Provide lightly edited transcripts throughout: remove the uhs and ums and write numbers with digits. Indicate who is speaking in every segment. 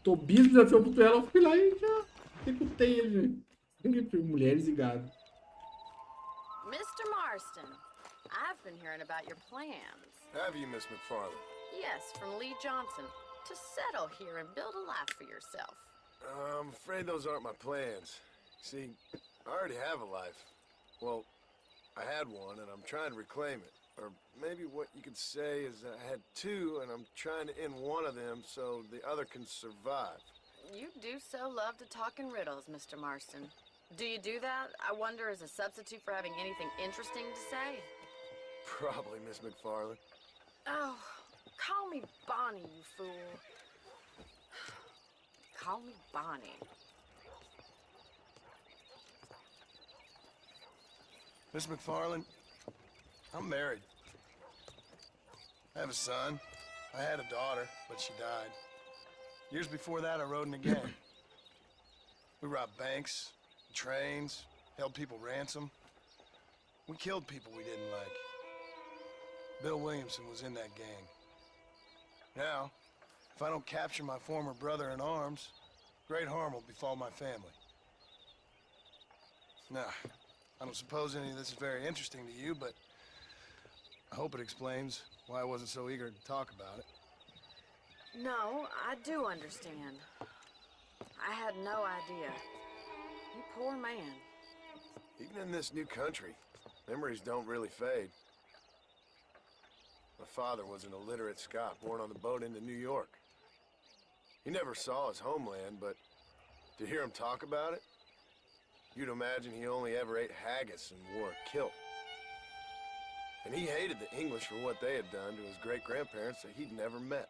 Speaker 1: Tobias desafiou pro duelo, eu fui lá e já executei ele. Mulheres e gado.
Speaker 2: Mr. Marston, I've been hearing about your plans.
Speaker 3: Have you, Miss McFarland?
Speaker 2: Yes, from Lee Johnson. To settle here and build a life for yourself.
Speaker 3: I'm afraid those aren't my plans. See, I already have a life. Well, I had one, and I'm trying to reclaim it. Or maybe what you could say is I had two, and I'm trying to end one of them so the other can survive.
Speaker 2: You do so love to talk in riddles, Mr. Marston. Do you do that, I wonder, as a substitute for having anything interesting to say?
Speaker 3: Probably, Miss McFarland.
Speaker 2: Oh, call me Bonnie, you fool. Call me Bonnie.
Speaker 3: Miss McFarland, I'm married. I have a son. I had a daughter, but she died. Years before that, I rode in a gang. We robbed banks, trains, held people ransom. We killed people we didn't like. Bill Williamson was in that gang. Now, if I don't capture my former brother in arms, great harm will befall my family. Now, I don't suppose any of this is very interesting to you, but I hope it explains why I wasn't so eager to talk about it.
Speaker 2: No, I do understand. I had no idea. You poor man.
Speaker 3: Even in this new country, memories don't really fade. My father was an illiterate Scot born on the boat into New York. He never saw his homeland, but to hear him talk about it, you'd imagine he only ever ate haggis and wore a kilt. And he hated the English for what they had done to his great-grandparents that he'd never met.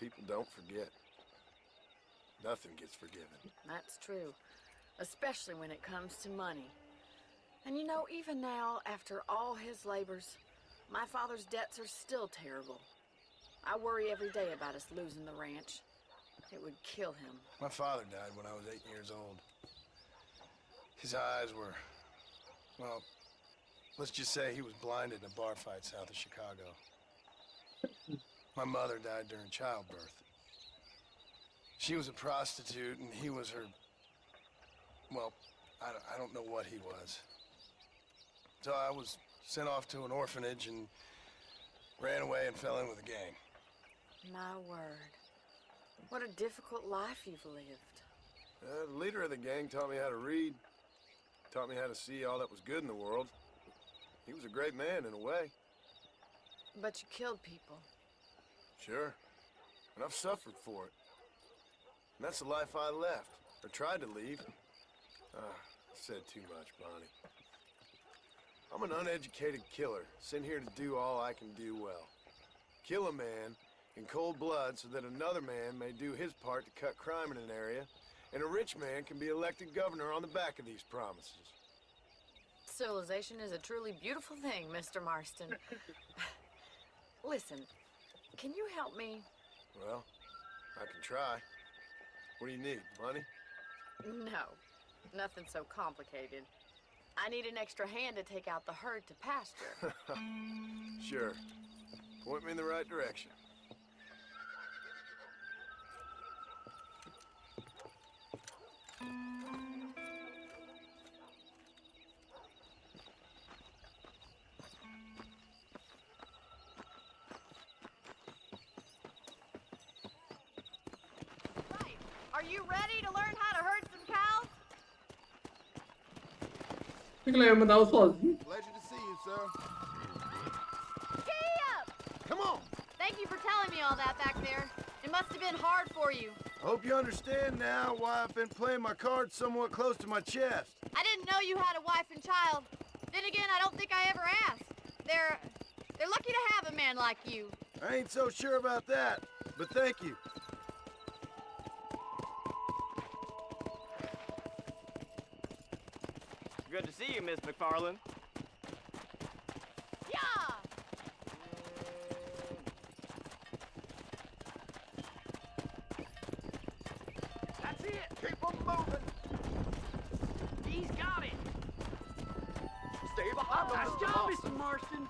Speaker 3: People don't forget. Nothing gets forgiven.
Speaker 2: That's true. Especially when it comes to money. And you know, even now, after all his labors, my father's debts are still terrible. I worry every day about us losing the ranch. It would kill him.
Speaker 3: My father died when I was 8 years old. His eyes were, well, let's just say he was blinded in a bar fight south of Chicago. My mother died during childbirth. She was a prostitute and he was her, well, I don't know what he was. So I was sent off to an orphanage and ran away and fell in with a gang.
Speaker 2: My word. What a difficult life you've lived.
Speaker 3: The leader of the gang taught me how to read, taught me how to see all that was good in the world. He was a great man in a way.
Speaker 2: But you killed people.
Speaker 3: Sure. And I've suffered for it. And that's the life I left, or tried to leave. I said too much, Bonnie. I'm an uneducated killer, sent here to do all I can do well. Kill a man in cold blood so that another man may do his part to cut crime in an area, and a rich man can be elected governor on the back of these promises.
Speaker 2: Civilization is a truly beautiful thing, Mr. Marston. Listen, can you help me?
Speaker 3: Well, I can try. What do you need, money?
Speaker 2: No, nothing so complicated. I need an extra hand to take out the herd to pasture.
Speaker 3: Sure. Point me in the right direction.
Speaker 2: Right. Are you ready to learn how to herd some cows?
Speaker 1: Por que ela ia mandar eu sozinho?
Speaker 3: Pleasure to see you, sir.
Speaker 2: Giddy up!
Speaker 3: Come on!
Speaker 2: Thank you for telling me all that back there. It must have been hard for you.
Speaker 3: I hope you understand now why I've been playing my cards somewhat close to my chest.
Speaker 2: I didn't know you had a wife and child. Then again, I don't think I ever asked. They're lucky to have a man like you.
Speaker 3: I ain't so sure about that, but thank you.
Speaker 4: Good to see you, Miss McFarland.
Speaker 2: Yeah!
Speaker 4: That's it. Keep them moving. He's got it. Stay behind them. Nice job, Mr. Marston.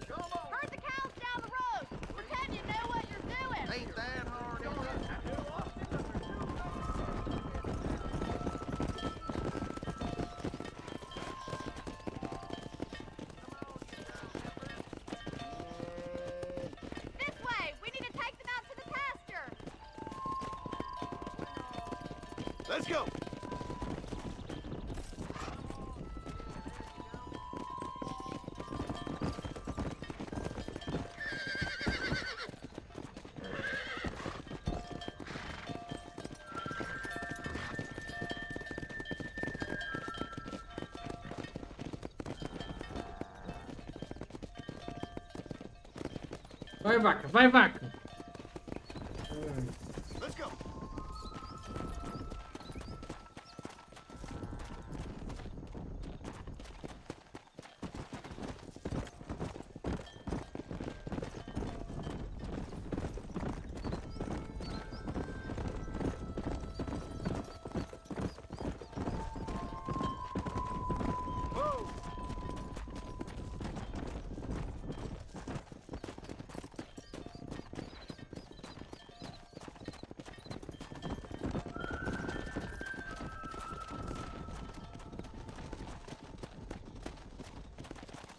Speaker 3: Come on!
Speaker 2: Herd the cows down the road. Pretend you know what you're doing.
Speaker 3: Ain't Let's go.
Speaker 1: Vai, vaca, vai, vaca.
Speaker 3: Let's go.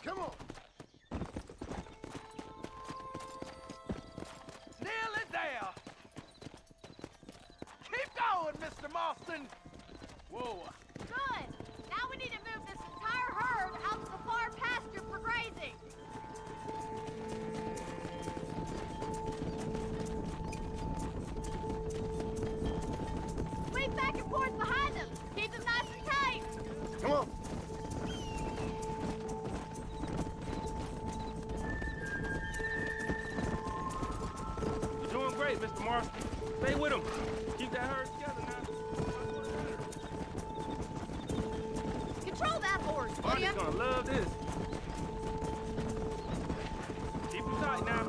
Speaker 3: Come on.
Speaker 4: Nearly there. Keep going, Mr. Marston. Whoa.
Speaker 5: Good! Now we need to move this entire herd out to the far pasture for grazing. Sweep back and forth behind them. Keep them nice and tight.
Speaker 3: Come on.
Speaker 6: You're doing great, Mr. Marston. Stay with him. Keep that herd together now.
Speaker 5: Control that horse, will
Speaker 6: Barney's
Speaker 5: ya?
Speaker 6: gonna love this. Keep him tight now.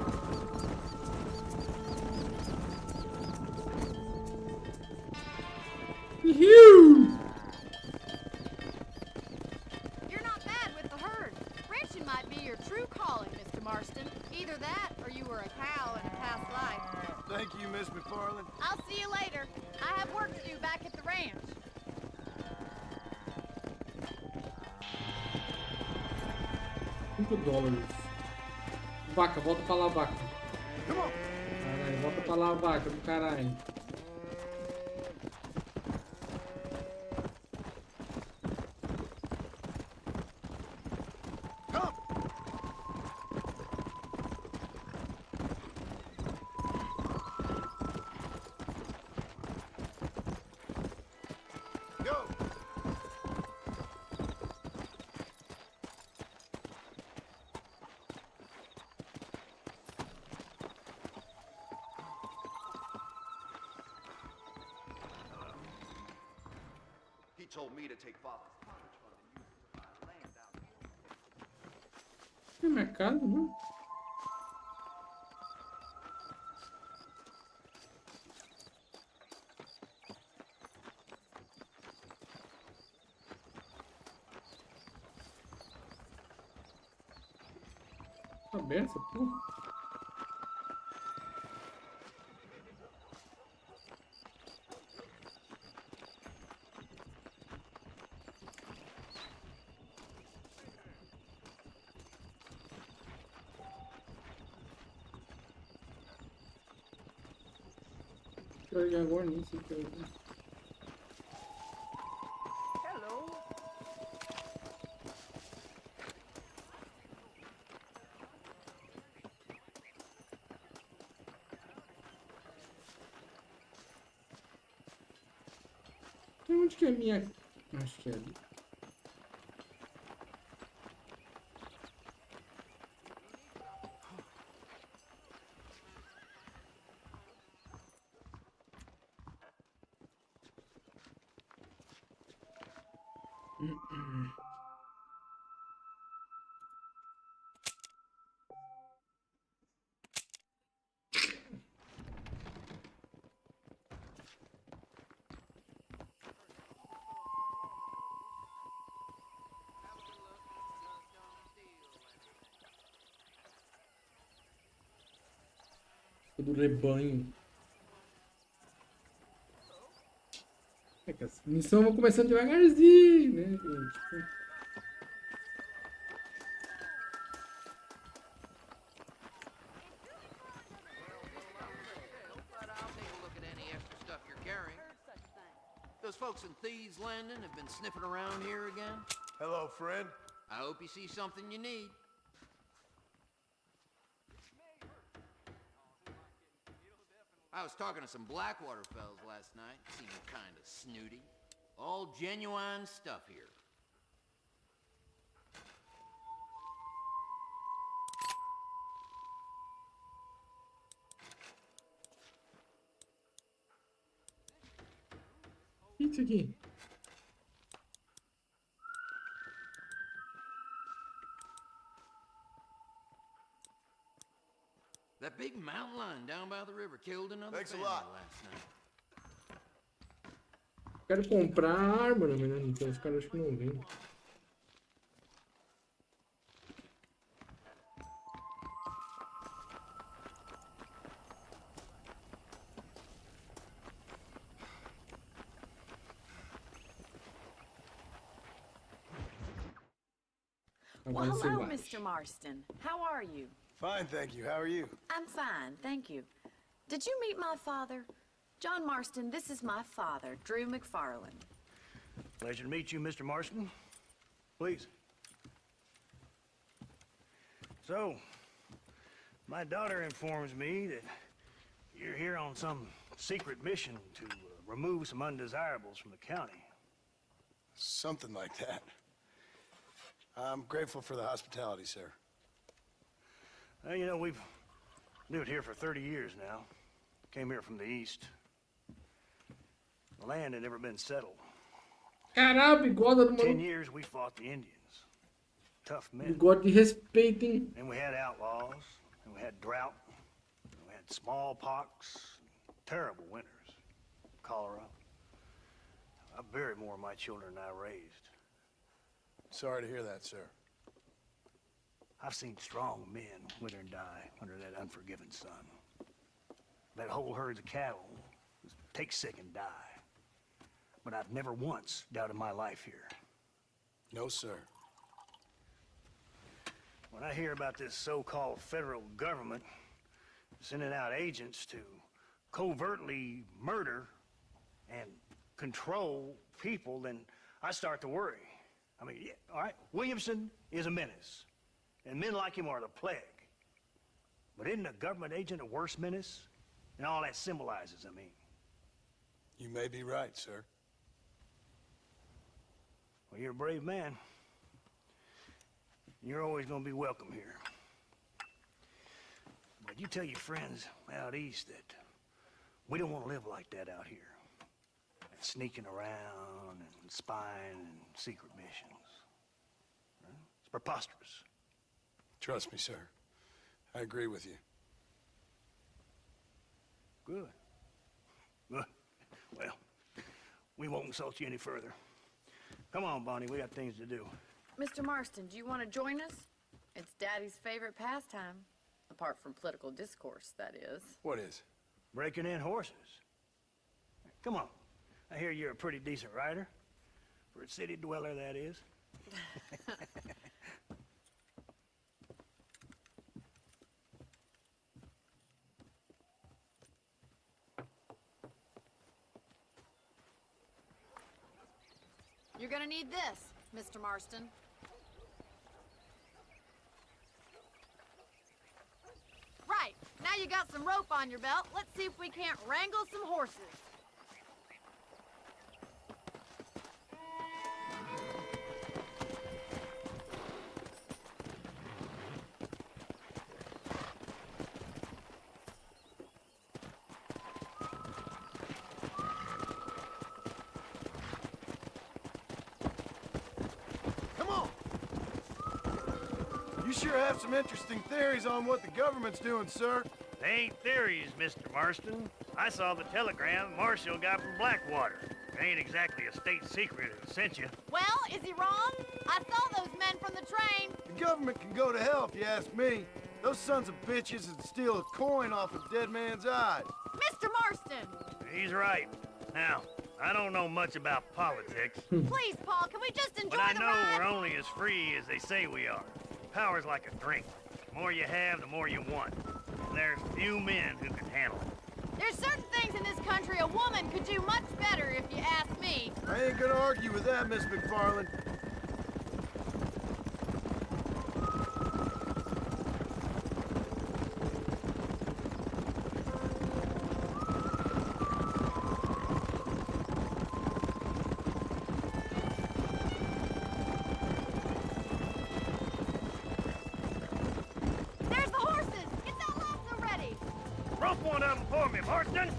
Speaker 1: Yoo-hoo!
Speaker 5: You're not bad with the herd. Ranching might be your true calling, Mr. Marston. Either that, or you were a cow in a past life.
Speaker 3: Thank you, Miss McFarland.
Speaker 5: I'll see you later. I have work to do back at the ranch.
Speaker 1: $5. Vaca, volta pra lá, vaca.
Speaker 3: Come on.
Speaker 1: Caralho, volta pra lá, vaca do caralho.
Speaker 3: Come. Go.
Speaker 4: He told me to take Father's cottage fund and use it to buy land out here.
Speaker 1: É mercado, né? Tá aberta essa porra? E agora nem sei o que é.
Speaker 4: Hello.
Speaker 1: Onde que é a minha... Acho que é ali. Do rebanho. É que as missões vão começando devagarzinho, né, gente?
Speaker 4: But I'll take a look at any extra stuff you're carrying.
Speaker 5: Such a thing.
Speaker 4: The
Speaker 7: those folks in Thieves Landing have been sniffing around here again?
Speaker 3: Hello, friend.
Speaker 7: I hope you see something you need. I was talking to some Blackwater fellas last night. Seemed kind of snooty. All genuine stuff here.
Speaker 1: O que é isso aqui?
Speaker 7: That big mountain lion down by the river killed another
Speaker 3: Thanks a
Speaker 7: family
Speaker 3: lot.
Speaker 7: last night.
Speaker 1: Quero comprar arma, na verdade, então os caras acho que não vendem.
Speaker 2: Well,
Speaker 1: Cavalos
Speaker 2: hello,
Speaker 1: selvagens.
Speaker 2: Mr. Marston. How are you?
Speaker 3: Fine, thank you. How are you?
Speaker 2: I'm fine, thank you. Did you meet my father? John Marston, this is my father, Drew McFarland.
Speaker 8: Pleasure to meet you, Mr. Marston. Please. So, my daughter informs me that you're here on some secret mission to remove some undesirables from the county.
Speaker 3: Something like that. I'm grateful for the hospitality, sir.
Speaker 8: Well, you know, we've lived here for 30 years now. Came here from the east. The land had never been settled.
Speaker 1: Caralho, bigode do
Speaker 8: 10
Speaker 1: maluco.
Speaker 8: years we fought the Indians. Tough men.
Speaker 1: Bigode de respeito, hein?
Speaker 8: And we had outlaws, and we had drought, and we had smallpox, terrible winters, cholera. I buried more of my children than I raised.
Speaker 3: Sorry to hear that, sir.
Speaker 8: I've seen strong men wither and die under that unforgiving sun. That whole herds of cattle take sick and die. But I've never once doubted my life here.
Speaker 3: No, sir.
Speaker 8: When I hear about this so-called federal government sending out agents to covertly murder and control people, then I start to worry. I mean, yeah, all right, Williamson is a menace, and men like him are the plague. But isn't a government agent a worse menace? And all that symbolizes, I mean.
Speaker 3: You may be right, sir.
Speaker 8: Well, you're a brave man. You're always gonna be welcome here. But you tell your friends out east that we don't want to live like that out here. Sneaking around and spying and secret missions. Right? It's preposterous.
Speaker 3: Trust me, sir. I agree with you.
Speaker 8: Good. Good. Well, we won't insult you any further. Come on, Bonnie, we got things to do.
Speaker 2: Mr. Marston, do you want to join us? It's Daddy's favorite pastime. Apart from political discourse, that is.
Speaker 3: What is?
Speaker 8: Breaking in horses. Come on. I hear you're a pretty decent rider. For a city dweller, that is.
Speaker 5: You're gonna need this, Mr. Marston. Right, now you got some rope on your belt. Let's see if we can't wrangle some horses.
Speaker 3: Come on! You sure have some interesting theories on what the government's doing, sir.
Speaker 8: They ain't theories, Mr. Marston. I saw the telegram Marshall got from Blackwater. It ain't exactly a state secret that sent you.
Speaker 5: Well, is he wrong? I saw those men from the train.
Speaker 3: The government can go to hell if you ask me. Those sons of bitches would steal a coin off a dead man's eyes.
Speaker 5: Mr. Marston!
Speaker 8: He's right. Now, I don't know much about politics,
Speaker 5: Please, Paul, can we just enjoy
Speaker 8: but I
Speaker 5: the
Speaker 8: know
Speaker 5: ride?
Speaker 8: we're only as free as they say we are. Power's like a drink. The more you have, the more you want. And there's few men who can handle it.
Speaker 5: There's certain things in this country a woman could do much better, if you ask me.
Speaker 3: I ain't gonna argue with that, Miss McFarland.
Speaker 5: There's the horses! Get that lasso ready!
Speaker 8: Rope one of them for me, Marston.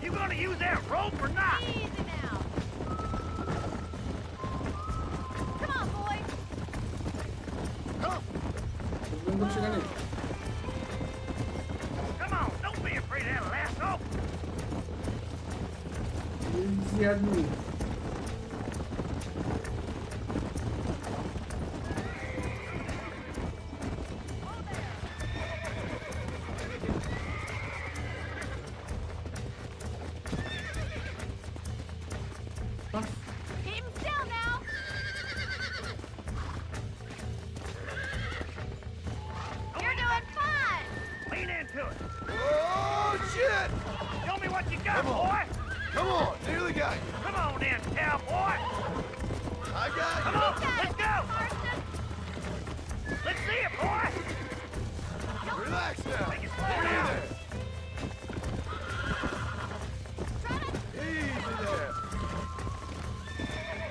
Speaker 8: You gonna use that rope or not?
Speaker 5: Easy now. Come on, boy.
Speaker 3: Come.
Speaker 1: Não vou chegar nele.
Speaker 8: Come on, don't be afraid of that lasso.
Speaker 1: Ele desviado de mim.
Speaker 5: Keep him still now. You're doing fine.
Speaker 8: Lean into it.
Speaker 3: Oh, shit!
Speaker 8: Show me what you got,
Speaker 3: Come on.
Speaker 8: boy.
Speaker 3: Come on, nearly got you.
Speaker 8: Come on then, cowboy.
Speaker 3: I got
Speaker 8: Come
Speaker 3: you.
Speaker 8: on,
Speaker 5: Got
Speaker 8: let's
Speaker 5: it,
Speaker 8: go.
Speaker 5: Marston.
Speaker 8: Let's see it, boy.
Speaker 3: Relax now.
Speaker 8: Make it slow
Speaker 3: Easy
Speaker 8: down.
Speaker 3: there.
Speaker 5: Try to...
Speaker 3: Easy there.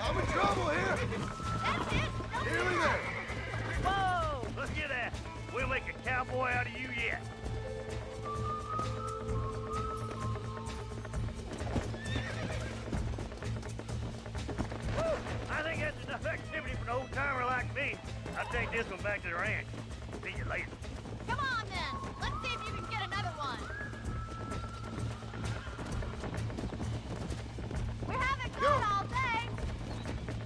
Speaker 3: I'm in trouble here.
Speaker 5: That's it. Don't
Speaker 3: Nearly
Speaker 5: do
Speaker 3: there.
Speaker 8: Whoa, look at that. We'll make a cowboy out of you yet. Whew, I think that's enough activity for an old-timer like me. I'll take this one back to the ranch. See you later.
Speaker 5: Come on, then. Let's see if you can get another one. We're having fun all day.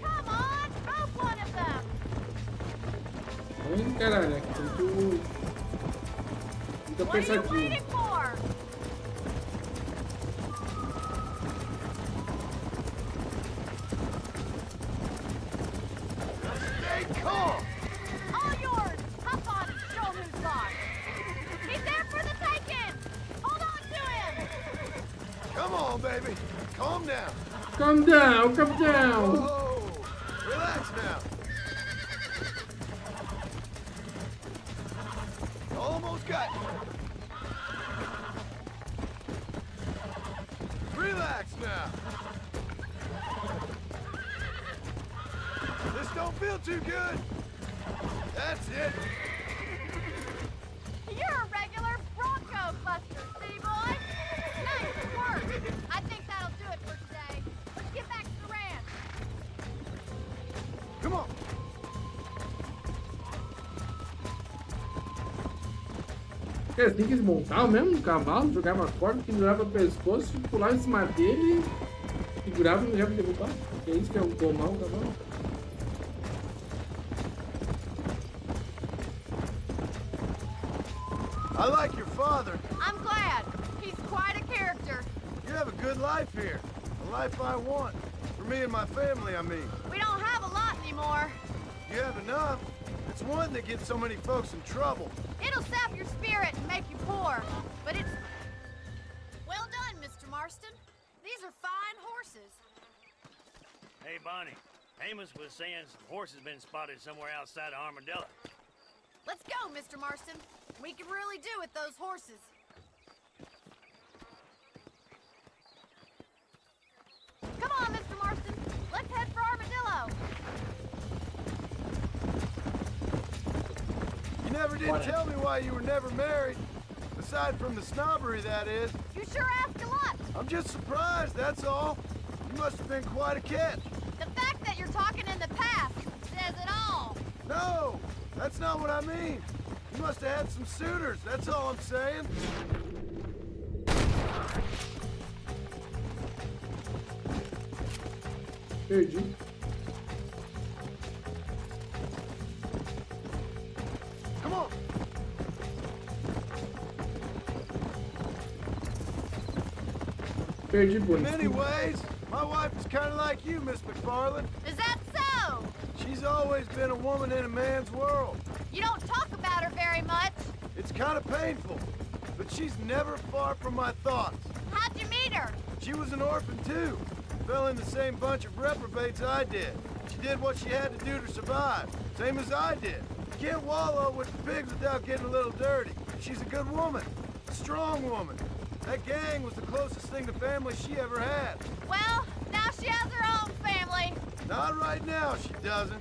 Speaker 5: Come on, rope one of them.
Speaker 1: Vamos encarar, né? Muito
Speaker 5: What are you
Speaker 1: pensadinho.
Speaker 5: waiting for?
Speaker 3: Stay calm.
Speaker 5: All yours. Hop on and show him who's boss. He's there for the taking. Hold on to him.
Speaker 3: Come on, baby. Calm down.
Speaker 1: Calm down, calm down.
Speaker 3: Whoa. Relax now. Almost got you. Relax now. This don't feel too good. That's it.
Speaker 5: You're a regular Bronco buster, city boy. Nice work. I think that'll do it for today. Let's get back to the ranch.
Speaker 3: Come on.
Speaker 1: Cara, tem que desmontar mesmo um cavalo, jogar uma corda, pendurava o pescoço, pular em cima dele, segurava e não ia derrubar. É isso que é domar um cavalo.
Speaker 3: I like your father.
Speaker 5: I'm glad. He's quite a character.
Speaker 3: You have a good life here. A life I want. For me and my family, I mean.
Speaker 5: We don't have a lot anymore.
Speaker 3: You have enough. It's one that gets so many folks in trouble.
Speaker 5: It'll sap your spirit and make you poor. But it's... Well done, Mr. Marston. These are fine horses.
Speaker 8: Hey, Bonnie. Amos was saying some horses been spotted somewhere outside of Armadillo.
Speaker 5: Let's go, Mr. Marston. We can really do with those horses. Come on, Mr. Marston. Let's head for Armadillo.
Speaker 3: You never did tell me why you were never married. Aside from the snobbery, that is.
Speaker 5: You sure ask a lot.
Speaker 3: I'm just surprised, that's all. You must have been quite a catch.
Speaker 5: The fact that you're talking in the past says it all.
Speaker 3: No, that's not what I mean. You must have had some suitors, that's all I'm saying.
Speaker 1: Perdi.
Speaker 3: Come on.
Speaker 1: Perdi,
Speaker 3: In
Speaker 1: bonito.
Speaker 3: many ways, my wife is kind of like you, Miss McFarland.
Speaker 5: Is that so? know.
Speaker 3: She's always been a woman in a man's world.
Speaker 5: You don't talk about her very much.
Speaker 3: It's kind of painful, but she's never far from my thoughts.
Speaker 5: How'd you meet her?
Speaker 3: She was an orphan too. Fell in the same bunch of reprobates I did. She did what she had to do to survive, same as I did. You can't wallow with the pigs without getting a little dirty. She's a good woman, a strong woman. That gang was the closest thing to family she ever had.
Speaker 5: Well, now she has her own family.
Speaker 3: Not right now, she doesn't.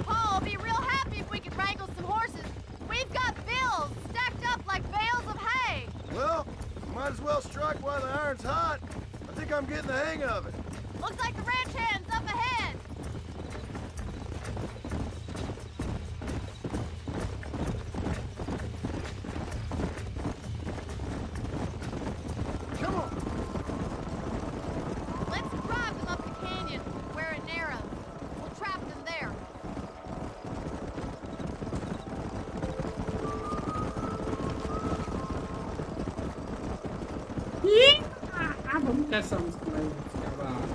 Speaker 5: Paul will be real happy if we could wrangle some horses. We've got bills stacked up like bales of hay.
Speaker 3: Well, might as well strike while the iron's hot. I think I'm getting the hang of it.
Speaker 5: Looks like the ranch hand's up ahead.
Speaker 3: Come on.
Speaker 5: Let's drive them up the canyon where it narrows. We'll trap them there.
Speaker 1: Ih! Ah, vamos com essa música mais dos cavalos.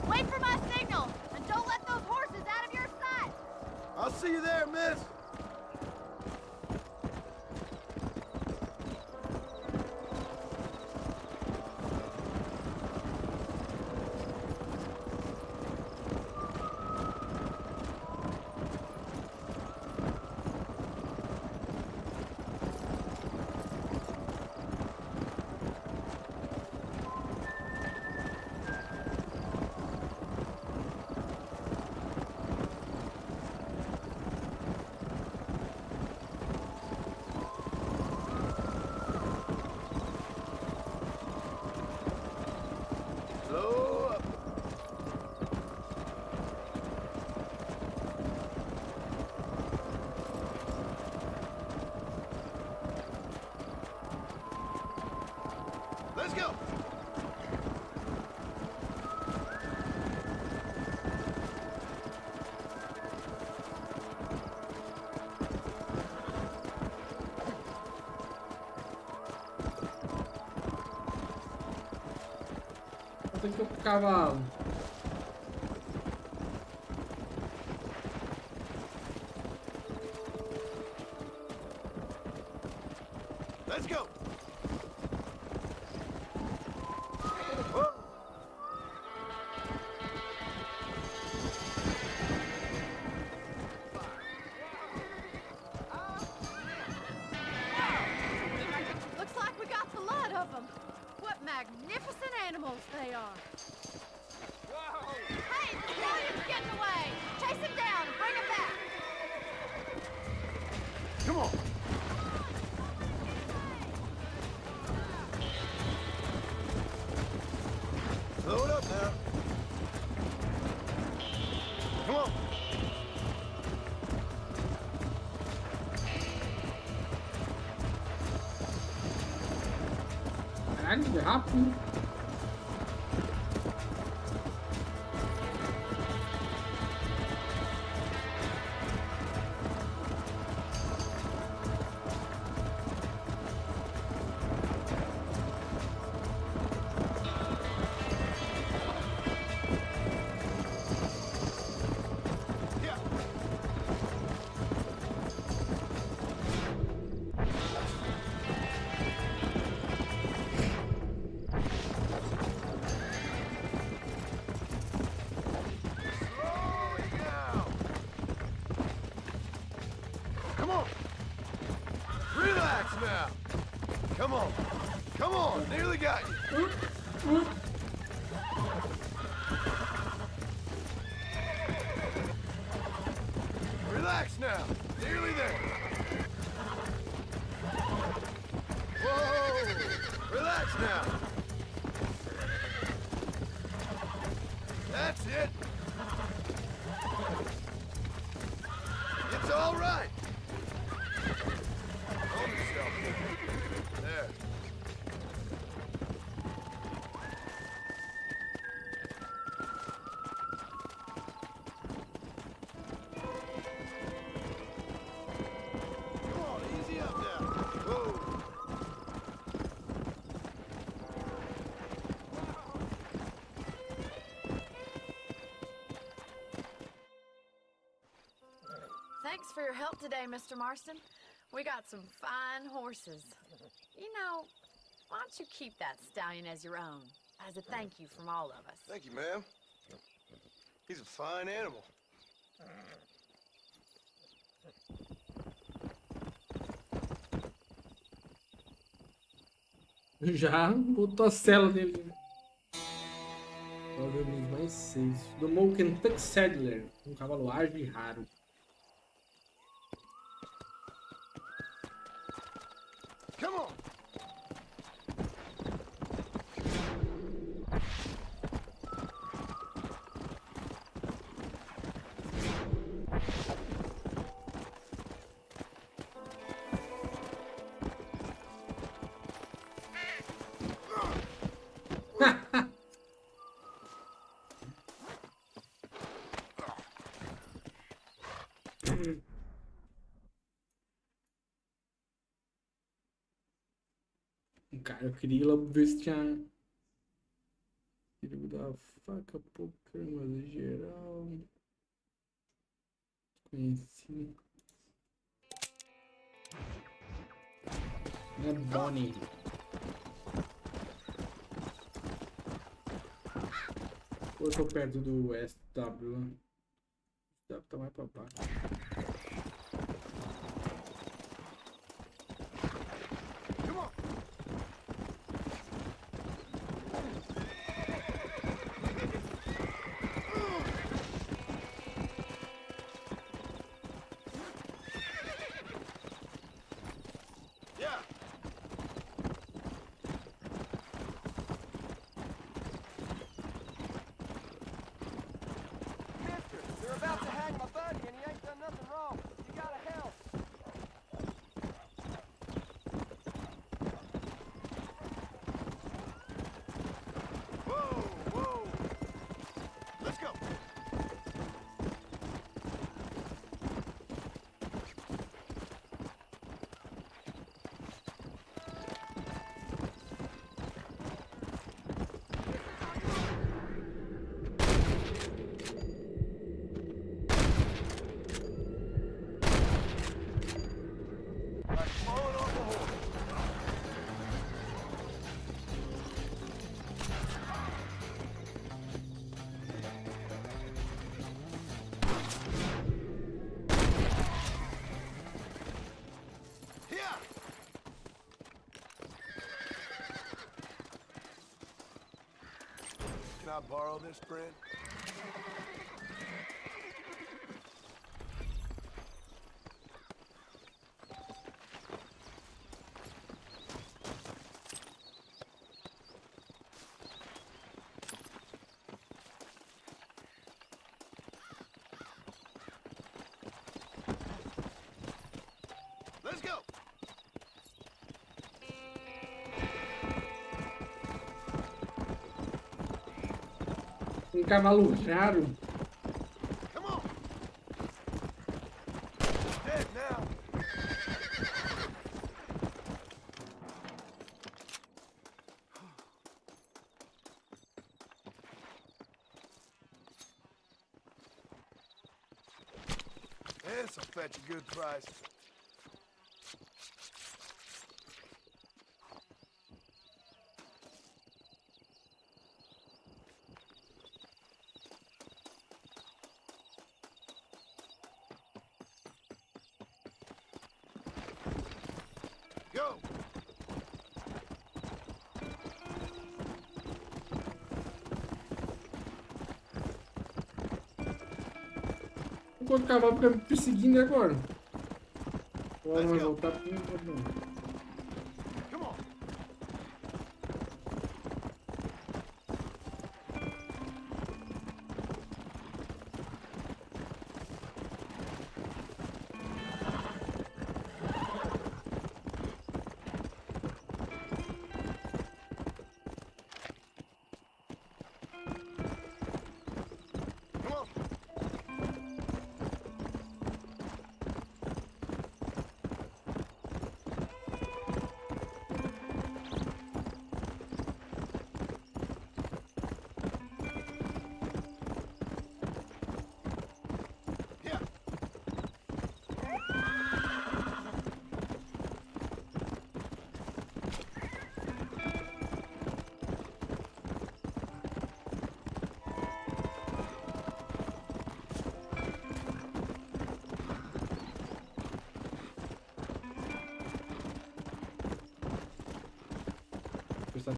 Speaker 5: Wait for my signal, and don't let those horses out of your sight.
Speaker 3: I'll see you there, miss. Slow up. Let's go.
Speaker 1: Vou ter que ir pro cavalo.
Speaker 3: Let's go. Whoa.
Speaker 5: Looks like we got the lot of them. What magnificent animals they are. Hey, the stallion's getting away. Chase him down and bring him back.
Speaker 3: Come on. Slow it up now. Come on.
Speaker 1: Caralho, que rápido.
Speaker 3: Yeah. Slowly down. Come on. Relax now. Come on. Come on. Nearly got you. Relax now. Nearly there. Whoa. Relax now. That's it. It's all right. Calm yourself. There.
Speaker 2: Thanks for your help today, Mr. Marston. We got some fine horses. You know, why don't you keep that stallion as your own, as a thank you from all of us?
Speaker 3: Thank you, ma'am. He's a fine animal.
Speaker 1: Já botou a cela nele. Organismo mais 6. Domou o Kentucky Saddler, um cavalo ágil e raro.
Speaker 3: Come on.
Speaker 1: Cara, eu queria ir lá ver se tinha. Queria dar faca, poker, mas em geral. Conheci. É Bonnie. Ou eu tô perto do SW lá? O SW tá mais pra baixo.
Speaker 3: Can I borrow this bread? Let's go.
Speaker 1: Um cavalo raro.
Speaker 3: Come on. Dead now. This'll fetch a good price. Go!
Speaker 1: Enquanto o cavalo fica me perseguindo agora. Ou ela vai voltar pro meu problema.